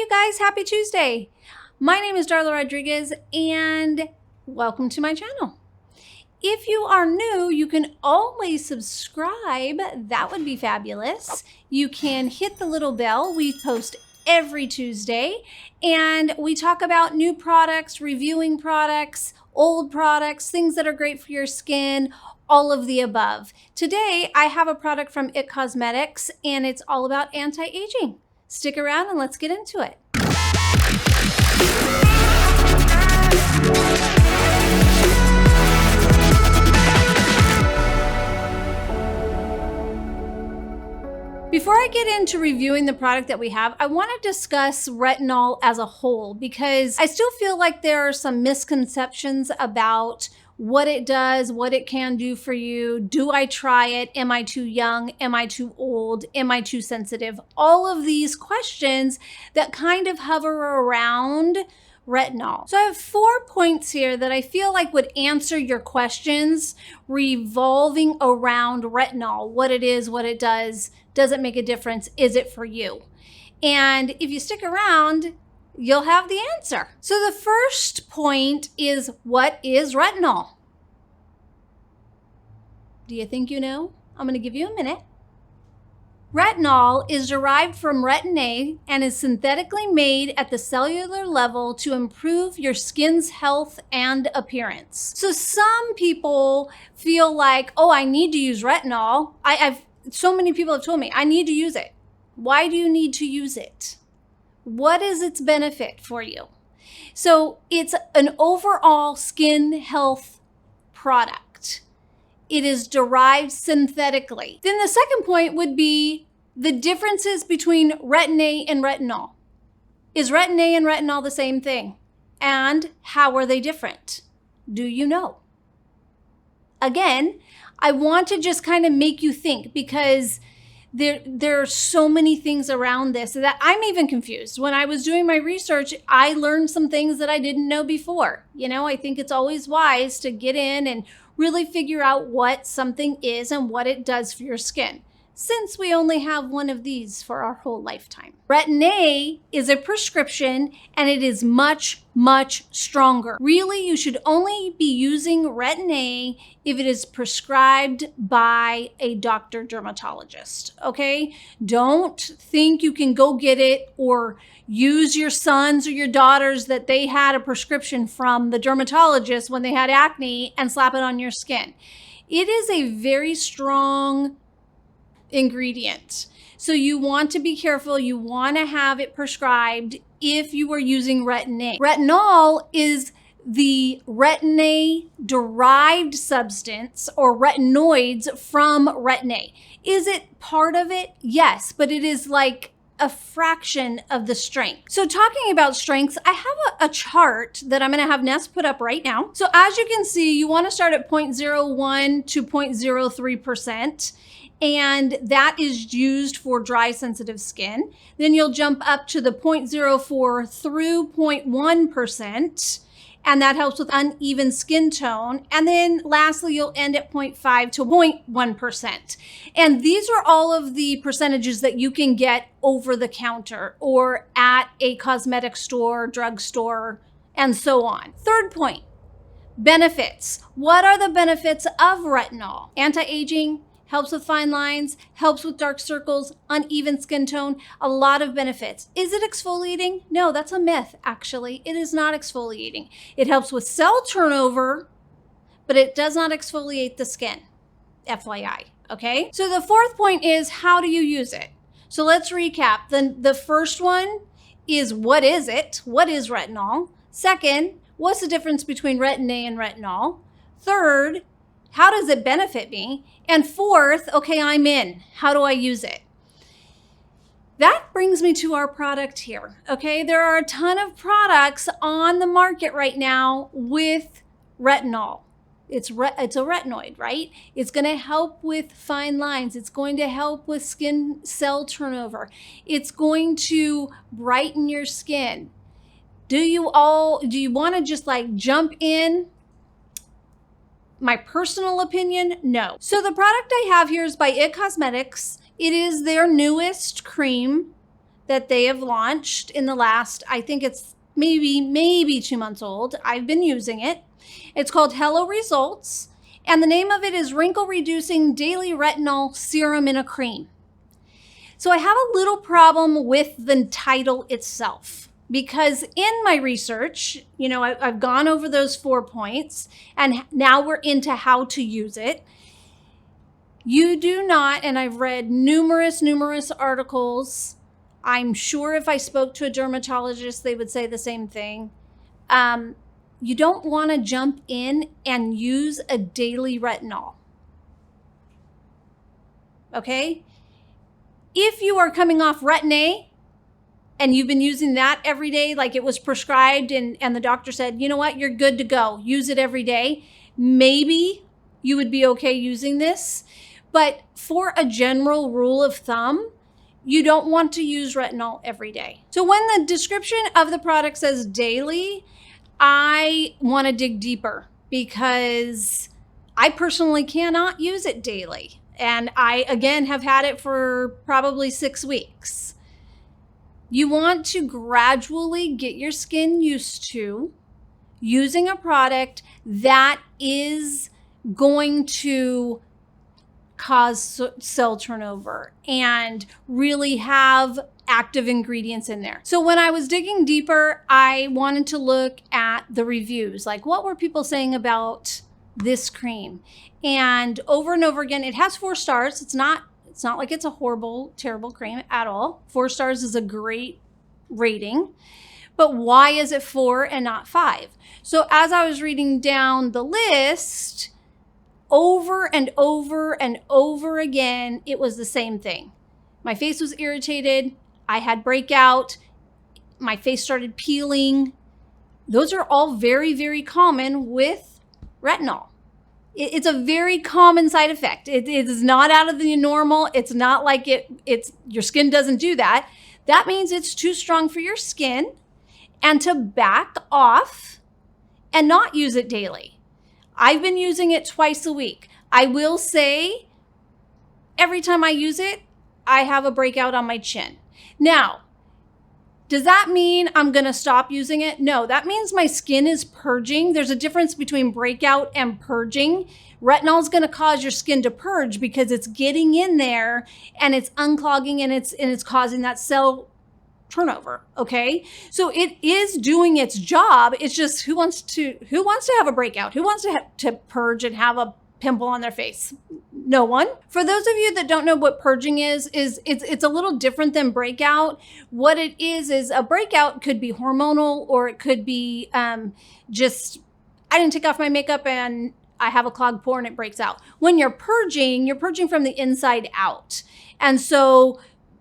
you guys, happy Tuesday. My name is Darla Rodriguez and welcome to my channel. If you are new, you can always subscribe. That would be fabulous. You can hit the little bell. We post every Tuesday and we talk about new products, reviewing products, old products, things that are great for your skin, all of the above. Today, I have a product from IT Cosmetics and it's all about anti-aging. Stick around and let's get into it. Before I get into reviewing the product that we have, I want to discuss retinol as a whole because I still feel like there are some misconceptions about what it does, what it can do for you. Do I try it? Am I too young? Am I too old? Am I too sensitive? All of these questions that kind of hover around retinol. So I have 4 points here that I feel like would answer your questions revolving around retinol. What it is, what it does it make a difference? Is it for you? And if you stick around, you'll have the answer. So the first point is, what is retinol? Do you think you know? I'm going to give you a minute. Retinol is derived from retin A and is synthetically made at the cellular level to improve your skin's health and appearance. So some people feel like, oh, I need to use retinol. So many people have told me, I need to use it. Why do you need to use it? What is its benefit for you? So it's an overall skin health product. It is derived synthetically. Then the second point would be the differences between retin A and retinol. Is retin A and retinol the same thing? And how are they different? Do you know? Again, I want to just kind of make you think because there are so many things around this that I'm even confused. When I was doing my research, I learned some things that I didn't know before. You know, I think it's always wise to get in and really figure out what something is and what it does for your skin, since we only have one of these for our whole lifetime. Retin A is a prescription and it is much, much stronger. Really, you should only be using retin A if it is prescribed by a doctor dermatologist, okay? Don't think you can go get it or use your sons or your daughters that they had a prescription from the dermatologist when they had acne and slap it on your skin. It is a very strong ingredient. So you want to be careful. You want to have it prescribed if you are using retin A. Retinol is the retin A derived substance or retinoids from retin A. Is it part of it? Yes, but it is like a fraction of the strength. So talking about strengths, I have a chart that I'm going to have Ness put up right now. So as you can see, you want to start at 0.01 to 0.03%. And that is used for dry, sensitive skin. Then you'll jump up to the 0.04 through 0.1%, and that helps with uneven skin tone. And then lastly, you'll end at 0.5 to 0.1%. And these are all of the percentages that you can get over the counter or at a cosmetic store, drugstore, and so on. Third point, benefits. What are the benefits of retinol? Anti-aging, helps with fine lines, helps with dark circles, uneven skin tone, a lot of benefits. Is it exfoliating? No, that's a myth, actually. It is not exfoliating. It helps with cell turnover, but it does not exfoliate the skin, FYI, okay? So the fourth point is, how do you use it? So let's recap. The first one is, what is it? What is retinol? Second, what's the difference between retin A and retinol? Third, how does it benefit me? And fourth, okay, I'm in. How do I use it? That brings me to our product here, okay? There are a ton of products on the market right now with retinol. It's a retinoid, right? It's going to help with fine lines. It's going to help with skin cell turnover. It's going to brighten your skin. Do you want to just like jump in? My personal opinion, no. So the product I have here is by IT Cosmetics. It is their newest cream that they have launched in the last, I think it's maybe 2 months old. I've been using it. It's called Hello Results, and the name of it is Wrinkle Reducing Daily Retinol Serum in a Cream. So I have a little problem with the title itself, because in my research, I've gone over those 4 points, and now we're into how to use it. You do not, and I've read numerous articles. I'm sure if I spoke to a dermatologist, they would say the same thing. You don't want to jump in and use a daily retinol. Okay? If you are coming off Retin-A and you've been using that every day, like it was prescribed and the doctor said, you know what, you're good to go, use it every day, maybe you would be okay using this. But for a general rule of thumb, you don't want to use retinol every day. So when the description of the product says daily, I want to dig deeper, because I personally cannot use it daily. And I, again, have had it for probably 6 weeks. You want to gradually get your skin used to using a product that is going to cause cell turnover and really have active ingredients in there. So when I was digging deeper, I wanted to look at the reviews, like what were people saying about this cream? And over again, it has 4 stars. It's not like it's a horrible, terrible cream at all. 4 stars is a great rating. But why is it 4 and not 5? So as I was reading down the list, over and over again, it was the same thing. My face was irritated. I had breakout. My face started peeling. Those are all very, very common with retinol. It's a very common side effect. It is not out of the normal. It's not like it's your skin doesn't do that. That means it's too strong for your skin, and to back off and not use it daily. I've been using it twice a week. I will say every time I use it, I have a breakout on my chin. Now, does that mean I'm going to stop using it? No, that means my skin is purging. There's a difference between breakout and purging. Retinol is going to cause your skin to purge because it's getting in there and it's unclogging and it's causing that cell turnover. Okay. So it is doing its job. It's just who wants to have a breakout? Who wants to purge and have a pimple on their face? No one. For those of you that don't know what purging is it's a little different than breakout. What it is a breakout could be hormonal, or it could be just, I didn't take off my makeup and I have a clogged pore and it breaks out. When you're purging from the inside out. And so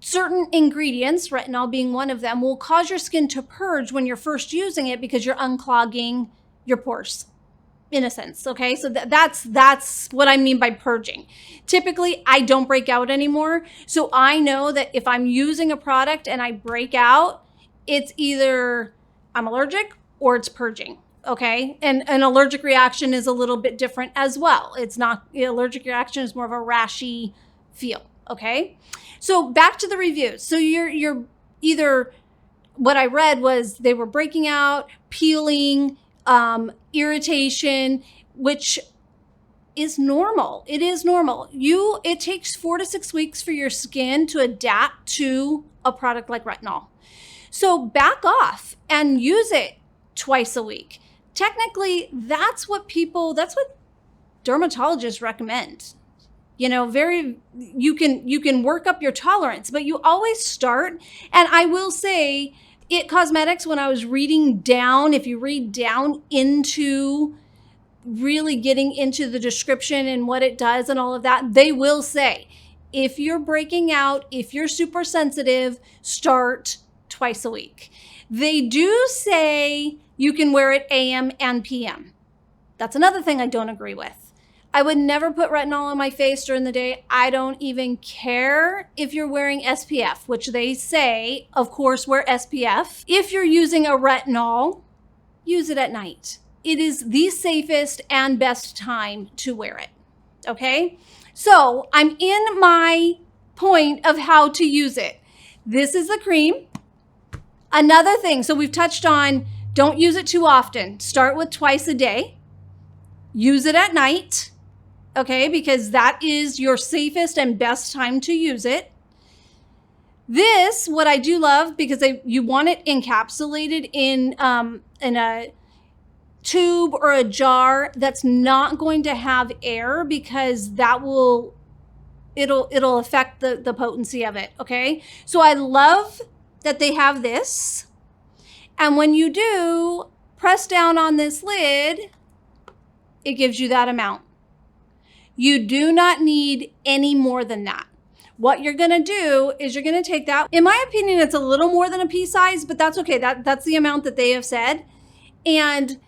certain ingredients, retinol being one of them, will cause your skin to purge when you're first using it because you're unclogging your pores, in a sense. Okay, so that's what I mean by purging. Typically, I don't break out anymore. So I know that if I'm using a product and I break out, it's either I'm allergic or it's purging. Okay, and an allergic reaction is a little bit different as well. It's not, the allergic reaction is more of a rashy feel. Okay, so back to the reviews. So you're either, what I read was they were breaking out, peeling, irritation, which is normal. It is normal. It takes 4 to 6 weeks for your skin to adapt to a product like retinol. So back off and use it twice a week. Technically, that's what dermatologists recommend. You can work up your tolerance, but you always start. And I will say, It Cosmetics, when I was reading down, if you read down into really getting into the description and what it does and all of that, they will say, if you're breaking out, if you're super sensitive, start twice a week. They do say you can wear it AM and PM. That's another thing I don't agree with. I would never put retinol on my face during the day. I don't even care if you're wearing SPF, which they say, of course, wear SPF. If you're using a retinol, use it at night. It is the safest and best time to wear it. Okay? So I'm in my point of how to use it. This is the cream. Another thing, so we've touched on, don't use it too often. Start with twice a day. Use it at night, okay, because that is your safest and best time to use it. This, what I do love, because you want it encapsulated in a tube or a jar that's not going to have air, because that will, it'll affect the potency of it, okay? So I love that they have this. And when you do press down on this lid, it gives you that amount. You do not need any more than that. What you're gonna do is you're gonna take that. In my opinion, it's a little more than a pea size, but that's okay. That's the amount that they have said. And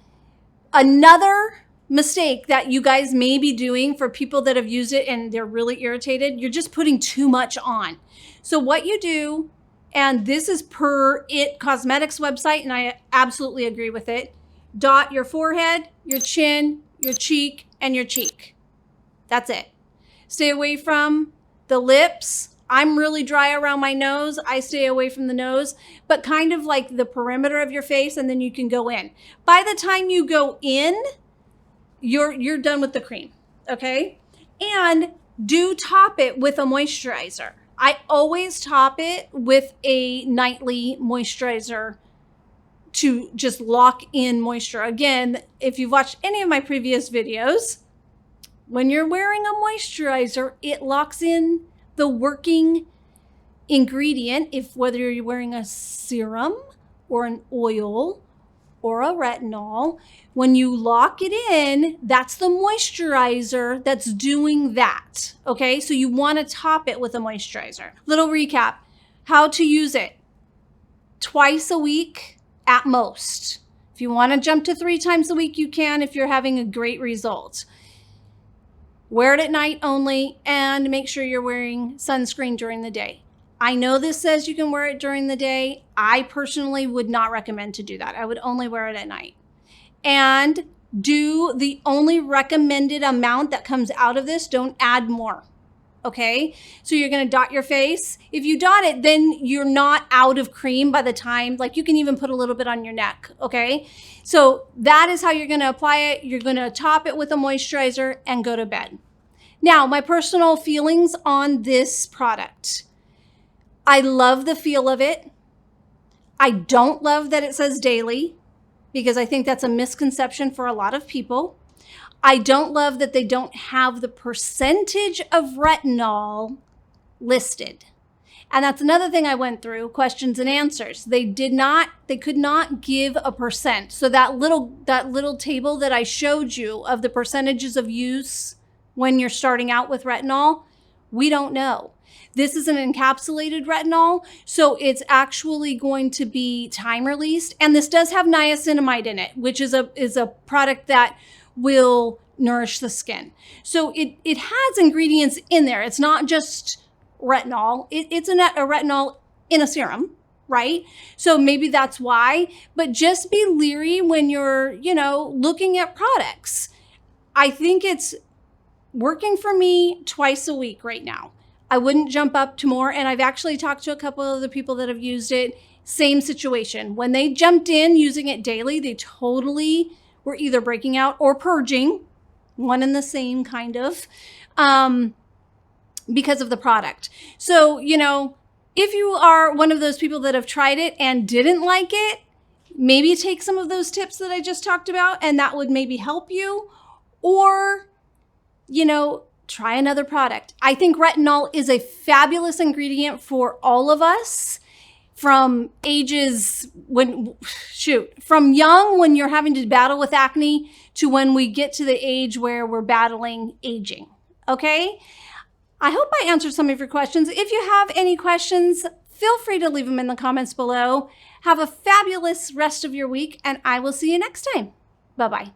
another mistake that you guys may be doing for people that have used it and they're really irritated, you're just putting too much on. So what you do, and this is per It Cosmetics website, and I absolutely agree with it, dot your forehead, your chin, your cheek, and your cheek. That's it. Stay away from the lips. I'm really dry around my nose. I stay away from the nose, but kind of like the perimeter of your face, and then you can go in. By the time you go in, you're done with the cream, okay? And do top it with a moisturizer. I always top it with a nightly moisturizer to just lock in moisture. Again, if you've watched any of my previous videos, when you're wearing a moisturizer, it locks in the working ingredient, if whether you're wearing a serum or an oil or a retinol. When you lock it in, that's the moisturizer that's doing that, okay? So you want to top it with a moisturizer. Little recap, how to use it. Twice a week at most. If you want to jump to 3 times a week, you can if you're having a great result. Wear it at night only, and make sure you're wearing sunscreen during the day. I know this says you can wear it during the day. I personally would not recommend to do that. I would only wear it at night. And do the only recommended amount that comes out of this. Don't add more, okay? So you're gonna dot your face. If you dot it, then you're not out of cream by the time, like you can even put a little bit on your neck, okay? So that is how you're gonna apply it. You're gonna top it with a moisturizer and go to bed. Now, my personal feelings on this product. I love the feel of it. I don't love that it says daily, because I think that's a misconception for a lot of people. I don't love that they don't have the percentage of retinol listed. And that's another thing I went through, questions and answers. They could not give a percent. So that little table that I showed you of the percentages of use when you're starting out with retinol, we don't know. This is an encapsulated retinol, so it's actually going to be time released. And this does have niacinamide in it, which is a product that will nourish the skin. So it has ingredients in there. It's not just retinol. It's a retinol in a serum, right? So maybe that's why, but just be leery when you're, looking at products. I think it's working for me twice a week right now. I wouldn't jump up to more. And I've actually talked to a couple of the people that have used it. Same situation. When they jumped in using it daily, they totally were either breaking out or purging, one and the same kind of, because of the product. So, if you are one of those people that have tried it and didn't like it, maybe take some of those tips that I just talked about, and that would maybe help you. Or, try another product. I think retinol is a fabulous ingredient for all of us, from ages from young, when you're having to battle with acne, to when we get to the age where we're battling aging, okay? I hope I answered some of your questions. If you have any questions, feel free to leave them in the comments below. Have a fabulous rest of your week, and I will see you next time. Bye-bye.